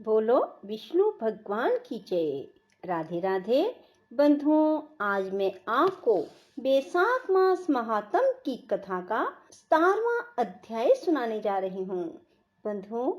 बोलो विष्णु भगवान की जय। राधे राधे बंधुओं, आज मैं आपको बैसाख मास महात्म की कथा का 17वां अध्याय सुनाने जा रही हूँ। बंधुओं,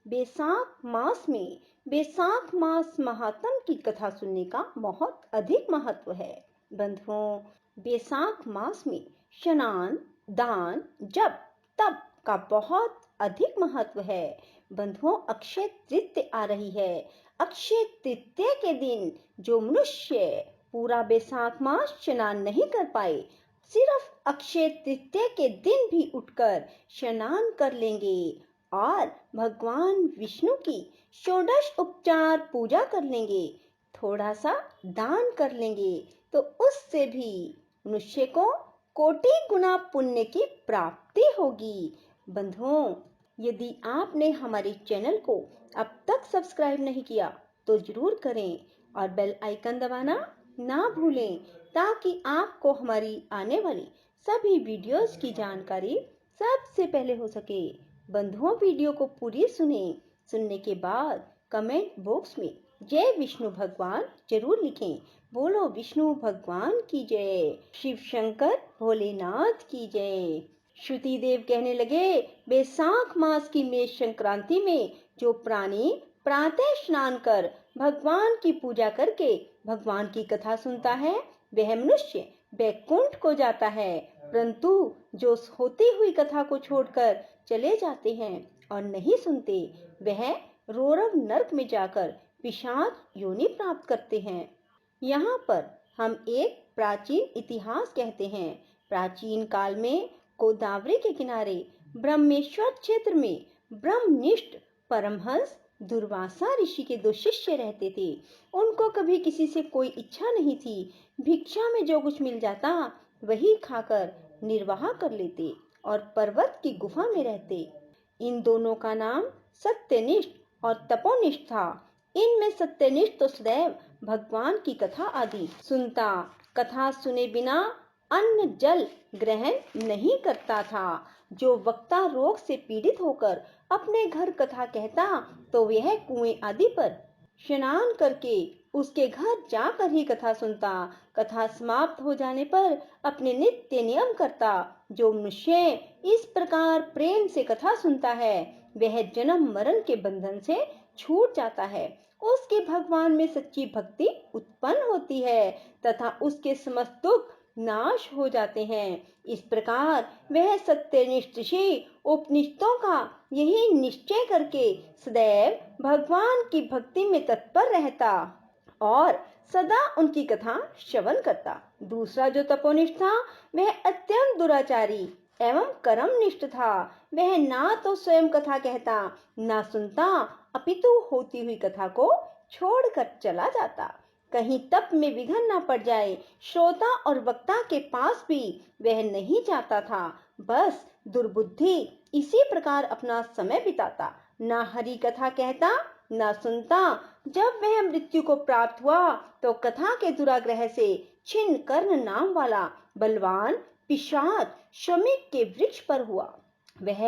बैसाख मास में बैसाख मास महात्म की कथा सुनने का बहुत अधिक महत्व है। बंधुओं, बैसाख मास में स्नान, दान, जप, तप का बहुत अधिक महत्व है। बंधुओं, अक्षय तृतीया आ रही है। अक्षय तृतीया के दिन जो मनुष्य पूरा बैसाख मास स्नान नहीं कर पाए, सिर्फ अक्षय तृतीया के दिन भी उठकर स्नान कर लेंगे और भगवान विष्णु की षोडश उपचार पूजा कर लेंगे, थोड़ा सा दान कर लेंगे, तो उससे भी मनुष्य को कोटि गुना पुण्य की प्राप्ति होगी। बंधुओं, यदि आपने हमारे चैनल को अब तक सब्सक्राइब नहीं किया तो जरूर करें और बेल आइकन दबाना ना भूलें, ताकि आपको हमारी आने वाली सभी वीडियोस की जानकारी सबसे पहले हो सके। बंधुओं, वीडियो को पूरी सुनने के बाद कमेंट बॉक्स में जय विष्णु भगवान जरूर लिखें। बोलो विष्णु भगवान की जय, शिव शंकर भोलेनाथ की जय। श्रुति देव कहने लगे, बैसाख मास की मेष संक्रांति में जो प्राणी प्रातः स्नान कर भगवान की पूजा करके भगवान की कथा सुनता है, वह मनुष्य बैकुंठ को जाता है। परंतु जो होती हुई कथा को छोड़कर चले जाते हैं और नहीं सुनते, वह रोरव नरक में जाकर पिशाच योनि प्राप्त करते हैं। यहाँ पर हम एक प्राचीन इतिहास कहते हैं। प्राचीन काल में गोदावरी के किनारे ब्रह्मेश्वर क्षेत्र में ब्रह्मनिष्ठ परमहंस दुर्वासा ऋषि के 2 शिष्य रहते थे। उनको कभी किसी से कोई इच्छा नहीं थी। भिक्षा में जो कुछ मिल जाता वही खाकर निर्वाह कर लेते और पर्वत की गुफा में रहते। इन दोनों का नाम सत्यनिष्ठ और तपोनिष्ठ था। इनमें सत्यनिष्ठ तो सदैव भगवान की कथा आदि सुनता, कथा सुने बिना अन्न जल ग्रहण नहीं करता था। जो वक्ता रोग से पीड़ित होकर अपने घर कथा कहता, तो वह कुएं आदि पर स्नान करके उसके घर जाकर ही कथा सुनता। कथा समाप्त हो जाने पर अपने नित्य नियम करता। जो मनुष्य इस प्रकार प्रेम से कथा सुनता है, वह जन्म मरण के बंधन से छूट जाता है। उसके भगवान में सच्ची भक्ति उत्पन्न होती है तथा उसके समस्त दुख नाश हो जाते हैं। इस प्रकार वह सत्यनिष्ठ ऋषि उपनिषदों का यही निश्चय करके सदैव भगवान की भक्ति में तत्पर रहता और सदा उनकी कथा श्रवण करता। दूसरा जो तपोनिष्ठ था, वह अत्यंत दुराचारी एवं कर्मनिष्ठ था। वह ना तो स्वयं कथा कहता, ना सुनता, अपितु होती हुई कथा को छोड़कर चला जाता। कहीं तप में विघ्न न पड़ जाए, श्रोता और वक्ता के पास भी वह नहीं जाता था। बस दुर्बुद्धि इसी प्रकार अपना समय बिताता, ना हरि कथा कहता, ना सुनता। जब वह मृत्यु को प्राप्त हुआ, तो कथा के दुराग्रह से छिन्न कर्ण नाम वाला बलवान पिशाच श्रमिक के वृक्ष पर हुआ। वह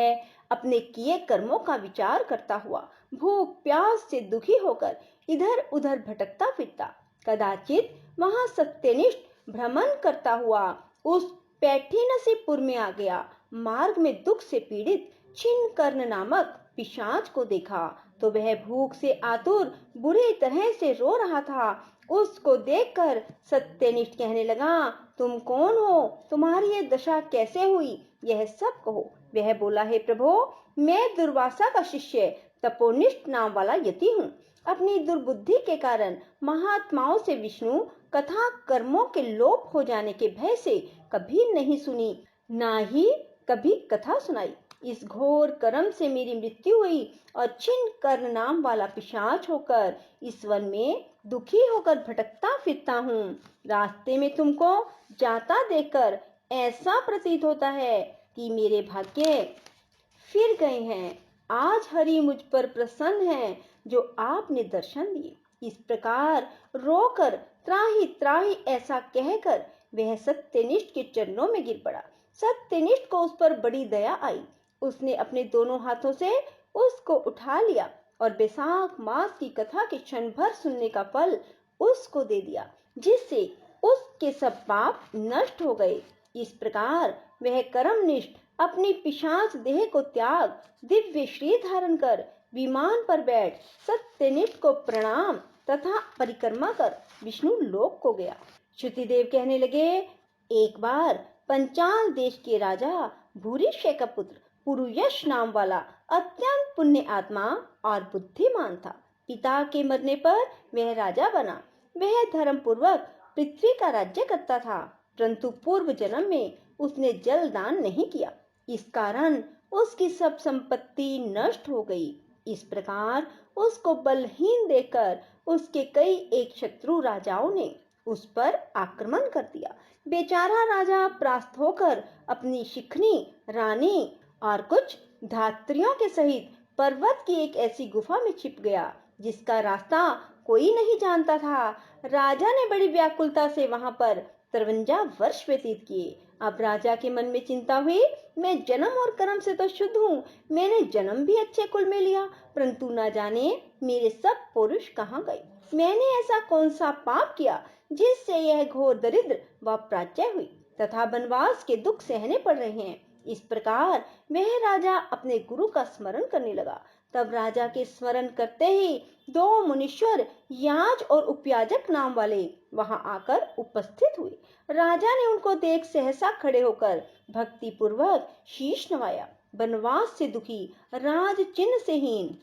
अपने किए कर्मों का विचार करता हुआ भूख प्यास से दुखी होकर इधर उधर भटकता फिरता। कदाचित वहां सत्यनिष्ठ भ्रमण करता हुआ उस पैठीनसीपुर में आ गया। मार्ग में दुख से पीड़ित छिन्न कर्ण नामक पिशाच को देखा, तो वह भूख से आतुर बुरी तरह से रो रहा था। उसको देखकर सत्यनिष्ठ कहने लगा, तुम कौन हो? तुम्हारी ये दशा कैसे हुई? यह सब कहो। वह बोला, हे प्रभु, मैं दुर्वासा का शिष्य तपोनिष्ठ नाम वाला यति हूँ। अपनी दुर्बुद्धि के कारण महात्माओं से विष्णु कथा कर्मों के लोप हो जाने के भय से कभी नहीं सुनी, ना ही कभी कथा सुनाई। इस घोर कर्म से मेरी मृत्यु हुई और छिन्न कर्ण नाम वाला पिशाच होकर इस वन में दुखी होकर भटकता फिरता हूँ। रास्ते में तुमको जाता देखकर ऐसा प्रतीत होता है कि मेरे भाग्य फिर गए हैं। आज हरि मुझ पर प्रसन्न है, जो आपने दर्शन दिए। इस प्रकार रोकर त्राही त्राही ऐसा कहकर वह सत्यनिष्ठ के चरणों में गिर पड़ा। सत्यनिष्ठ को उस पर बड़ी दया आई। उसने अपने दोनों हाथों से उसको उठा लिया और बैसाख मास की कथा के क्षण भर सुनने का फल उसको दे दिया, जिससे उसके सब पाप नष्ट हो गए। इस प्रकार वह कर्मनिष्ठ अपनी पिशाच देह को त्याग दिव्य श्री धारण कर विमान पर बैठ सत्यनिष्ठ को प्रणाम तथा परिक्रमा कर विष्णु लोक को गया। श्रुतिदेव कहने लगे, एक बार पंचाल देश के राजा भूरिश्रय का पुत्र पुरुयश नाम वाला अत्यंत पुण्य आत्मा और बुद्धिमान था। पिता के मरने पर वह राजा बना। वह धर्म पूर्वक पृथ्वी का राज्य करता था, परंतु पूर्व जन्म में उसने जल दान नहीं किया। इस कारण उसकी सब संपत्ति नष्ट हो गई। इस प्रकार उसको बलहीन देखकर उसके कई एक शत्रु राजाओं ने उस पर आक्रमण कर दिया। बेचारा राजा त्रास्त होकर अपनी शिखनी, रानी और कुछ धात्रियों के सहित पर्वत की एक ऐसी गुफा में छिप गया जिसका रास्ता कोई नहीं जानता था। राजा ने बड़ी व्याकुलता से वहां पर 53 वर्ष व्यतीत किए। अब राजा के मन में चिंता हुई, मैं जन्म और कर्म से तो शुद्ध हूँ, मैंने जन्म भी अच्छे कुल में लिया, परंतु न जाने मेरे सब पुरुष कहाँ गए। मैंने ऐसा कौन सा पाप किया जिससे यह घोर दरिद्र व प्राच्य हुई तथा वनवास के दुख सहने पड़ रहे हैं। इस प्रकार वह राजा अपने गुरु का स्मरण करने लगा। तब राजा के स्मरण करते ही 2 मुनीश्वर याज और उपयाजक नाम वाले वहां आकर उपस्थित हुए। राजा ने उनको देख सहसा खड़े होकर भक्ति पूर्वक शीश नवाया। वनवास से दुखी, राज चिन्ह से हीन,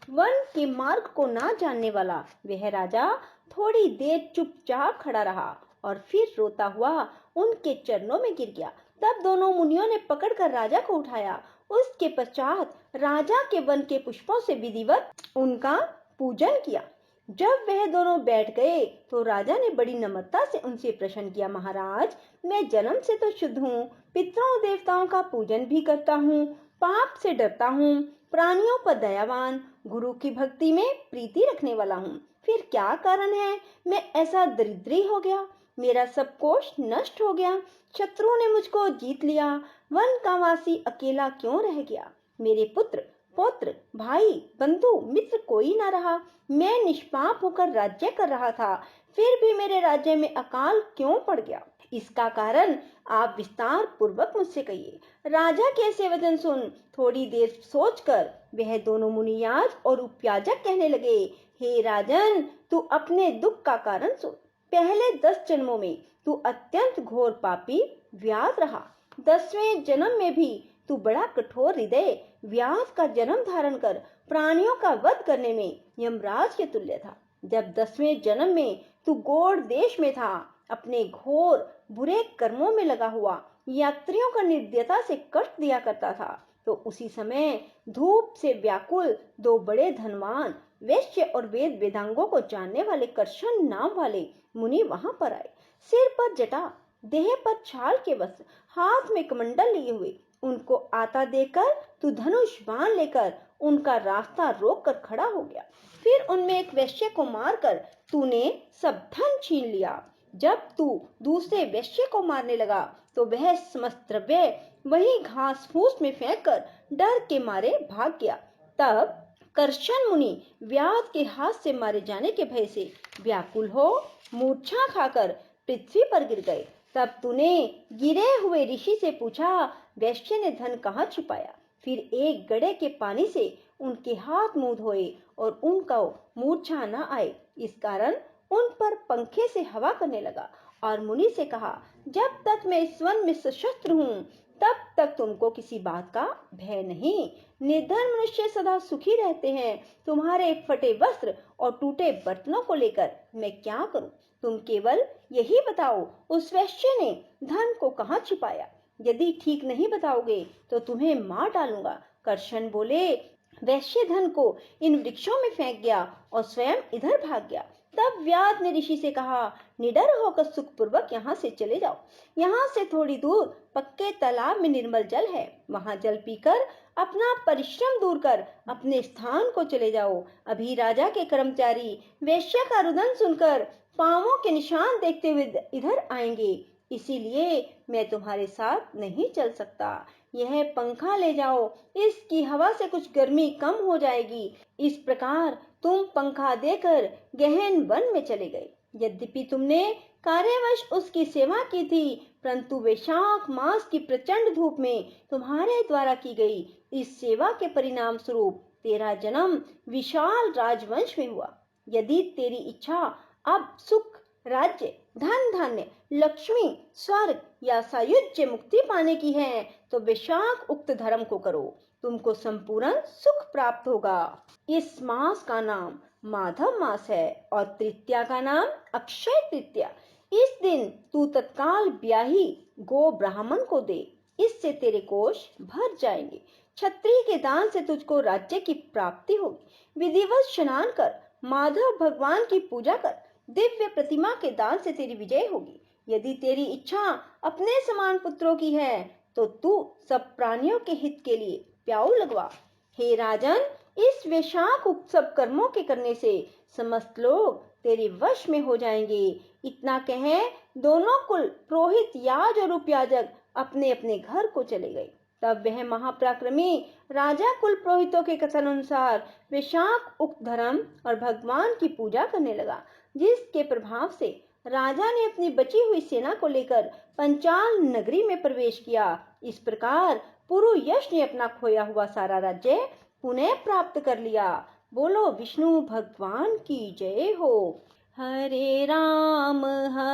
वन के मार्ग को ना जानने वाला वह राजा थोड़ी देर चुपचाप खड़ा रहा और फिर रोता हुआ उनके चरणों में गिर गया। तब दोनों मुनियों ने पकड़कर राजा को उठाया। उसके पश्चात राजा के वन के पुष्पों से विधिवत उनका पूजन किया। जब वह दोनों बैठ गए तो राजा ने बड़ी नम्रता से उनसे प्रश्न किया, महाराज, मैं जन्म से तो शुद्ध हूँ, पितरों देवताओं का पूजन भी करता हूँ, पाप से डरता हूँ, प्राणियों पर दयावान, गुरु की भक्ति में प्रीति रखने वाला हूँ, फिर क्या कारण है मैं ऐसा दरिद्री हो गया? मेरा सब कोष नष्ट हो गया, शत्रुओं ने मुझको जीत लिया, वन का वासी अकेला क्यों रह गया? मेरे पुत्र, पौत्र, भाई, बंधु, मित्र कोई ना रहा। मैं निष्पाप होकर राज्य कर रहा था, फिर भी मेरे राज्य में अकाल क्यों पड़ गया? इसका कारण आप विस्तार पूर्वक मुझसे कहिए। राजा के ऐसे वचन सुन थोड़ी देर सोचकर वह दोनों मुनियाज और उपयाजक कहने लगे, हे राजन, तू अपने दुख का कारण सुन। पहले 10 जन्मों में तू अत्यंत घोर पापी व्याध रहा। 10वें जन्म में भी तू बड़ा कठोर हृदय व्याध का जन्म धारण कर प्राणियों का वध करने में यमराज के तुल्य था। जब 10वें जन्म में तू गौड़ देश में था, अपने घोर बुरे कर्मों में लगा हुआ यात्रियों का निर्दयता से कष्ट दिया करता था, तो उसी समय धूप से व्याकुल 2 बड़े धनवान वैश्य और वेद वेदांगों को जानने वाले कर्षण नाम वाले मुनि वहां पर आए। सिर पर जटा, देह पर छाल के वस्त्र, हाथ में कमंडल लिए हुए उनको आता देखकर तू धनुष बाण लेकर उनका रास्ता रोक कर खड़ा हो गया। फिर उनमें एक वैश्य को मारकर तूने सब धन छीन लिया। जब तू दूसरे वैश्य को मारने लगा तो वह समस्त द्रव्य वही घास फूस में फेंककर डर के मारे भाग गया। तब कर्षण मुनि व्याध के हाथ से मारे जाने के भय से व्याकुल हो मूर्छा खाकर पृथ्वी पर गिर गए। तब तूने गिरे हुए ऋषि से पूछा, वैश्य ने धन कहाँ छिपाया? फिर एक गड्ढे के पानी से उनके हाथ मुंह धोए और उनका मूर्छा न आए, इस कारण उन पर पंखे से हवा करने लगा और मुनि से कहा, जब तक मैं इस वन में सशस्त्र हूँ तब तक तुमको किसी बात का भय नहीं। निर्धन मनुष्य सदा सुखी रहते हैं। तुम्हारे फटे वस्त्र और टूटे बर्तनों को लेकर मैं क्या करूं? तुम केवल यही बताओ, उस वैश्य ने धन को कहाँ छिपाया? यदि ठीक नहीं बताओगे तो तुम्हें मार डालूंगा। कर्षण बोले, वैश्य धन को इन वृक्षों में फेंक गया और स्वयं इधर भाग गया। तब व्याध ने ऋषि से कहा, निडर होकर सुखपूर्वक यहाँ से चले जाओ। यहाँ से थोड़ी दूर पक्के तालाब में निर्मल जल है, वहां जल पीकर अपना परिश्रम दूर कर अपने स्थान को चले जाओ। अभी राजा के कर्मचारी वैश्य का रुदन सुनकर पांवों के निशान देखते हुए इधर आएंगे। इसीलिए मैं तुम्हारे साथ नहीं चल सकता। यह पंखा ले जाओ, इसकी हवा से कुछ गर्मी कम हो जाएगी। इस प्रकार तुम पंखा देकर गहन वन में चले गए। यद्यपि तुमने कार्यवश उसकी सेवा की थी, परंतु वैशाख मास की प्रचंड धूप में तुम्हारे द्वारा की गई इस सेवा के परिणाम स्वरूप तेरा जन्म विशाल राजवंश में हुआ। यदि तेरी इच्छा अब सुख, राज्य, धन धान्य, लक्ष्मी, स्वर्ग या सायुज्य मुक्ति पाने की है तो वैशाख उक्त धर्म को करो, तुमको संपूर्ण सुख प्राप्त होगा। इस मास का नाम माधव मास है और तृतीया का नाम अक्षय तृतीया। इस दिन तू तत्काल ब्याही गो ब्राह्मण को दे, इससे तेरे कोष भर जाएंगे। क्षत्रिय के दान से तुझको राज्य की प्राप्ति होगी। विधिवत स्नान कर, माधव भगवान की पूजा कर, दिव्य प्रतिमा के दान से तेरी विजय होगी। यदि तेरी इच्छा अपने समान पुत्रों की है तो तू सब प्राणियों के हित के लिए प्याऊ लगवा। हे राजन, इस वैशाख उत्सव कर्मों के करने से समस्त लोग तेरे वश में हो जाएंगे। इतना कहे दोनों कुल पुरोहित, याज और उपयाजक अपने अपने घर को चले गए। तब वह महापराक्रमी राजा कुल पुरोहितों के कथन अनुसार वैशाख उक्त धर्म और भगवान की पूजा करने लगा, जिसके प्रभाव से राजा ने अपनी बची हुई सेना को लेकर पंचाल नगरी में प्रवेश किया। इस प्रकार पुरु यश ने अपना खोया हुआ सारा राज्य पुनः प्राप्त कर लिया। बोलो विष्णु भगवान की जय हो। हरे राम राम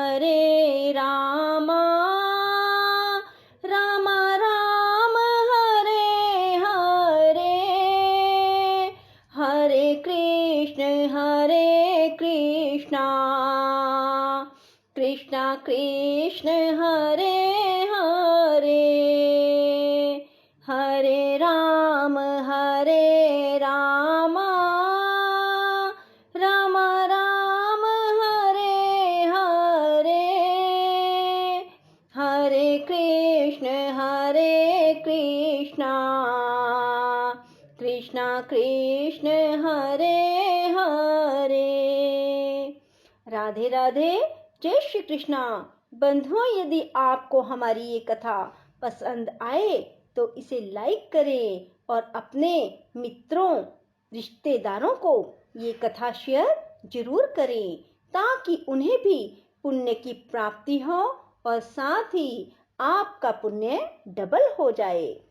राम हरे हरे, हरे कृष्ण कृष्ण कृष्ण हरे हरे, हरे राम राम राम हरे हरे, हरे कृष्ण कृष्ण कृष्ण हरे हरे। राधे राधे। जय श्री कृष्णा। बंधुओं, यदि आपको हमारी ये कथा पसंद आए तो इसे लाइक करें और अपने मित्रों, रिश्तेदारों को ये कथा शेयर जरूर करें, ताकि उन्हें भी पुण्य की प्राप्ति हो और साथ ही आपका पुण्य डबल हो जाए।